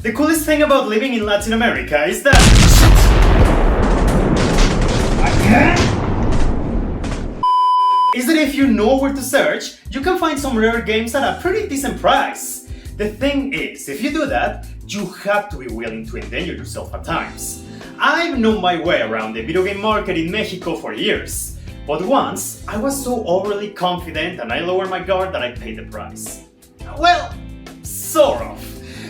The coolest thing about living in Latin America is that... is that if you know where to search, you can find some rare games at a pretty decent price. The thing is, if you do that, you have to be willing to endanger yourself at times. I've known my way around the video game market in Mexico for years, but once I was so overly confident and I lowered my guard that I paid the price. Well, sort of.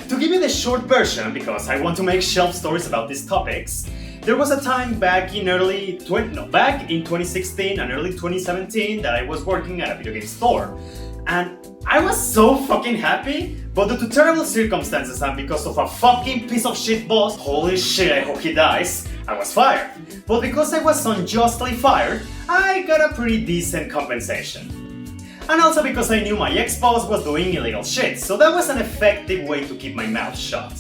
To give you the short version, because I want to make shelf stories about these topics, there was a time back in 2016 and early 2017 that I was working at a video game store. And I was so fucking happy, but due to terrible circumstances and because of a fucking piece of shit boss, holy shit, I hope he dies, I was fired. But because I was unjustly fired, I got a pretty decent compensation. And also because I knew my ex-boss was doing illegal shit, so that was an effective way to keep my mouth shut.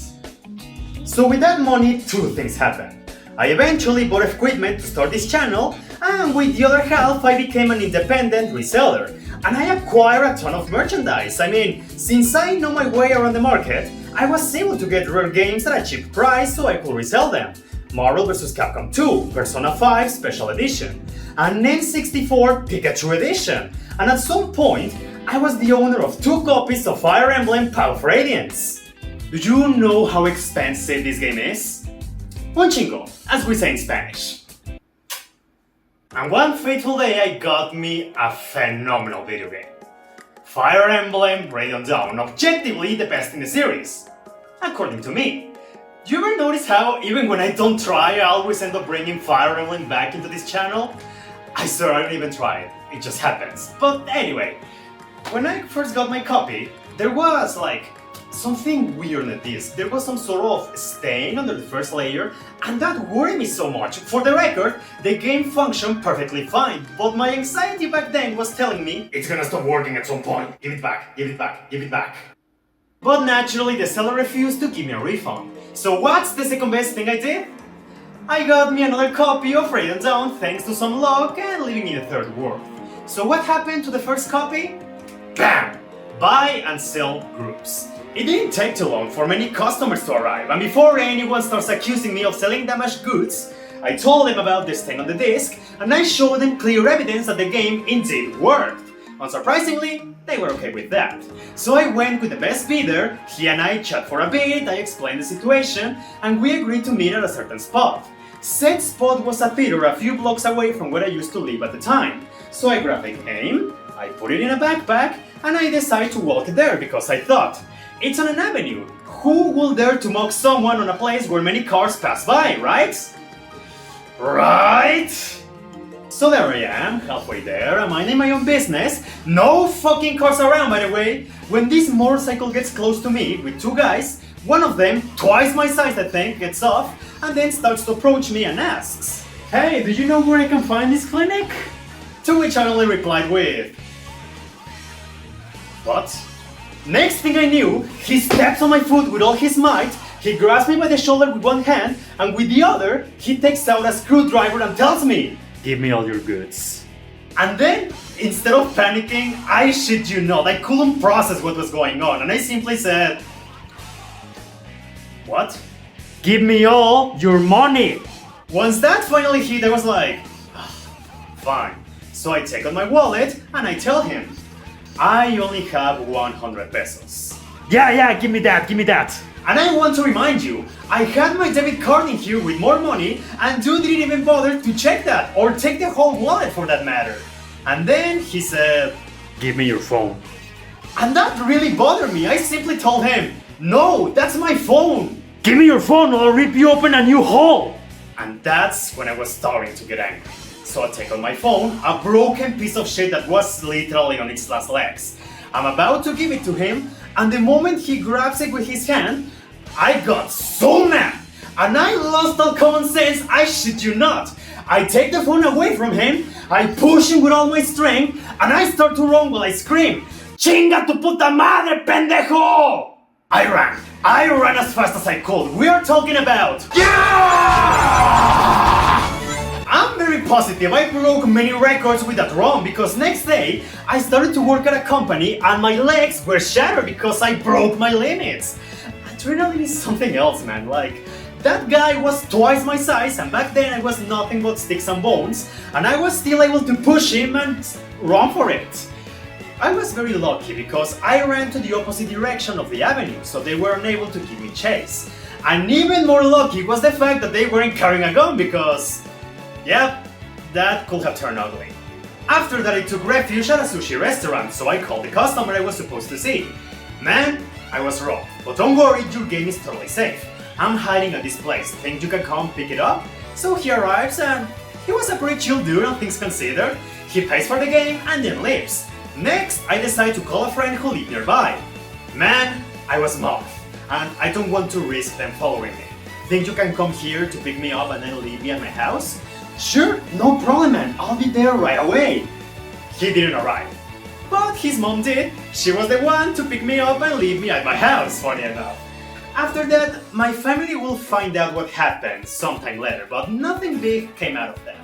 So with that money, two things happened. I eventually bought equipment to start this channel, and with the other half I became an independent reseller, and I acquired a ton of merchandise. I mean, since I know my way around the market, I was able to get rare games at a cheap price so I could resell them. Marvel vs. Capcom 2, Persona 5 Special Edition, and N64 Pikachu Edition, and at some point, I was the owner of 2 copies of Fire Emblem Path of Radiance. Do you know how expensive this game is? Un chingo, as we say in Spanish. And one fateful day I got me a phenomenal video game. Fire Emblem Radiant Dawn, objectively the best in the series. According to me. Do you ever notice how even when I don't try, I always end up bringing Fire Emblem back into this channel? I swear I don't even try it, it just happens. But anyway, when I first got my copy, there was like something weird on the disc. There was some sort of stain under the first layer, and that worried me so much. For the record, the game functioned perfectly fine, but my anxiety back then was telling me it's gonna stop working at some point. Give it back, give it back, give it back. But naturally, the seller refused to give me a refund. So what's the second best thing I did? I got me another copy of Radiant Dawn thanks to some luck and living in a third world. So what happened to the first copy? BAM! Buy and sell groups. It didn't take too long for many customers to arrive, and before anyone starts accusing me of selling damaged goods, I told them about this thing on the disc, and I showed them clear evidence that the game indeed worked. Unsurprisingly, they were okay with that. So I went with the best bidder, he and I chat for a bit, I explained the situation, and we agreed to meet at a certain spot. Said spot was a theater a few blocks away from where I used to live at the time. So I grabbed a game, I put it in a backpack, and I decided to walk there because I thought, it's on an avenue. Who will dare to mock someone on a place where many cars pass by, right? Right? So there I am, halfway there, I'm minding my own business. No fucking cars around, by the way. When this motorcycle gets close to me with 2 guys, one of them, twice my size I think, gets off and then starts to approach me and asks, "Hey, do you know where I can find this clinic?" To which I only replied with, "What?" Next thing I knew, he steps on my foot with all his might, he grabs me by the shoulder with one hand, and with the other, he takes out a screwdriver and tells me, "Give me all your goods." And then, instead of panicking, I shit you not, I couldn't process what was going on, and I simply said, "What?" "Give me all your money." Once that finally hit, I was like, fine. So I take out my wallet and I tell him, "I only have 100 pesos. Yeah, give me that. And I want to remind you, I had my debit card in here with more money, and dude didn't even bother to check that, or take the whole wallet for that matter. And then he said, "Give me your phone." And that really bothered me. I simply told him, "No, that's my phone. Give me your phone or I'll rip you open a new hole." And that's when I was starting to get angry. So I take out my phone, a broken piece of shit that was literally on its last legs. I'm about to give it to him, and the moment he grabs it with his hand, I got so mad, and I lost all common sense, I shit you not. I take the phone away from him, I push him with all my strength, and I start to run while I scream, "Chinga tu puta madre, pendejo!" I ran as fast as I could. We are talking about, I'm very positive I broke many records with that run, because next day I started to work at a company and my legs were shattered because I broke my limits. And adrenaline is something else, man. Like, that guy was twice my size, and back then I was nothing but sticks and bones, and I was still able to push him and run for it. I was very lucky because I ran to the opposite direction of the avenue, so they were unable to give me chase. And even more lucky was the fact that they weren't carrying a gun because, yeah, that could have turned ugly. After that I took refuge at a sushi restaurant, so I called the customer I was supposed to see. Man, I was wrong, but don't worry, your game is totally safe. I'm hiding at this place, think you can come pick it up? So he arrives and he was a pretty chill dude all things considered. He pays for the game and then leaves. Next, I decide to call a friend who lived nearby. Man, I was mobbed, and I don't want to risk them following me. Think you can come here to pick me up and then leave me at my house? Sure, no problem, man, I'll be there right away. He didn't arrive, but his mom did. She was the one to pick me up and leave me at my house, funny enough. After that, my family will find out what happened sometime later, but nothing big came out of that.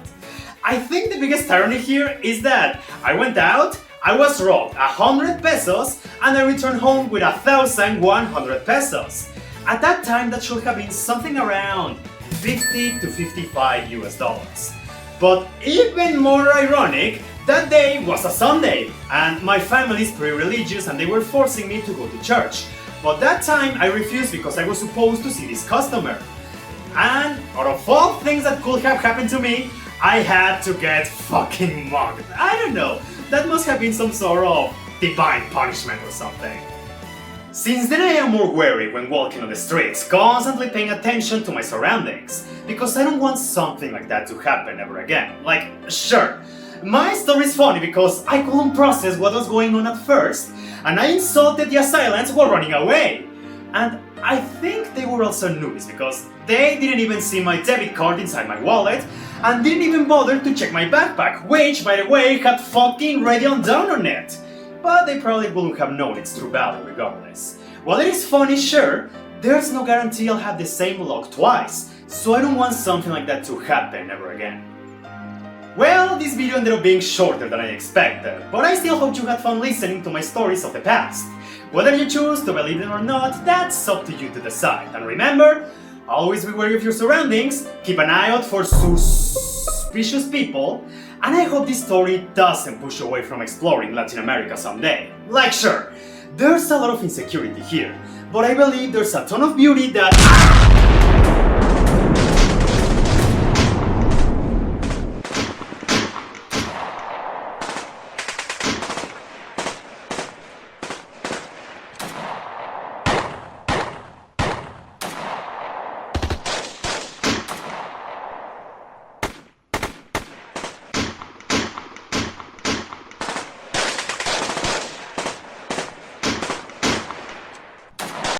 I think the biggest irony here is that I went out, I was robbed 100 pesos, and I returned home with 1,100 pesos. At that time, that should have been something around 50 to 55 US dollars. But even more ironic, that day was a Sunday, and my family is pretty religious and they were forcing me to go to church. But that time I refused because I was supposed to see this customer. And out of all things that could have happened to me, I had to get fucking mugged. I don't know, that must have been some sort of divine punishment or something. Since then I am more wary when walking on the streets, constantly paying attention to my surroundings, because I don't want something like that to happen ever again. Like, sure, my story is funny because I couldn't process what was going on at first, and I insulted the assailants while running away. And I think they were also newbies because they didn't even see my debit card inside my wallet and didn't even bother to check my backpack, which, by the way, had fucking Radiant down on it. But they probably wouldn't have known its true value regardless. While it is funny, sure, there's no guarantee I'll have the same luck twice, so I don't want something like that to happen ever again. Well, this video ended up being shorter than I expected, but I still hope you had fun listening to my stories of the past. Whether you choose to believe them or not, that's up to you to decide. And remember, always be wary of your surroundings, keep an eye out for suspicious people, and I hope this story doesn't push you away from exploring Latin America someday. Like, sure, there's a lot of insecurity here, but I believe there's a ton of beauty that...